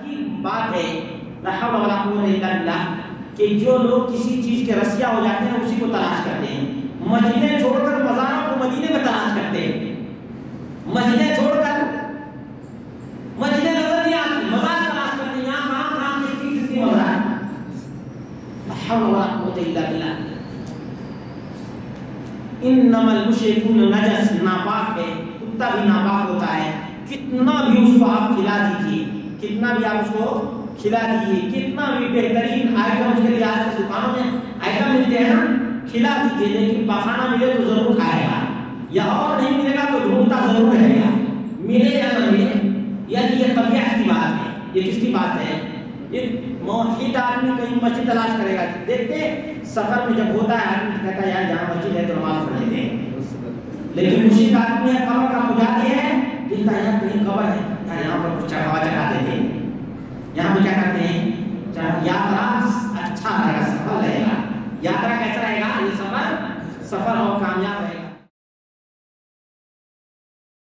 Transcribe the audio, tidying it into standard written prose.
عجیب بات ہے لا حول ولا قوت الا باللہ کہ جو لوگ کسی چیز کے رسیا ہو جاتے ہیں اسی کو تلاش کرتے ہیں. مسجدیں چھوڑ کر مزاروں کو مدینے میں تلاش کرتے ہیں. مسجدیں چھوڑ کر مسجدیں نظر نہیں آتی, مزار تلاش کرتے ہیں. یہاں کہاں کس مزار ہے. لا حول ولا قوت الا باللہ. انما المشرکون نجس, ناپاک ہے. کتا بھی ناپاک ہوتا ہے. کتنا بھی اس کو آپ کھلا دیجیے, کتنا بھی آپ اس کو کھلا دیجیے, کتنا بھی بہترین آئٹم اس کے لیے آج کی دکانوں میں آئٹم ملتے ہیں نا, کھلا دیجیے, لیکن پخانہ ملے تو ضرور کھائے گا, یا اور نہیں ملے گا تو ڈھونڈتا ضرور رہے گا, ملے یا نہ ملے. یعنی یہ طبیعت کی بات ہے. یہ کس کی بات ہے؟ یہ موحد آدمی کہیں مسجد تلاش کرے گا. دیکھتے سفر میں جب ہوتا ہے آدمی کہتا ہے یار جہاں مسجد ہے تو نماز پڑھ لیتے ہیں. لیکن مشرک آدمی ہے, قبر کا پجاری ہے, دیکھتا ہے یار کہیں قبر ہے, یار یہاں پر کچھ چڑھاوا چڑھا دیتے ہیں. یہاں پہ کیا کرتے ہیں, یاترا اچھا رہے گا, سفر رہے گا. یاترا کیسا رہے گا؟ یہ سفر اور کامیاب رہے گا.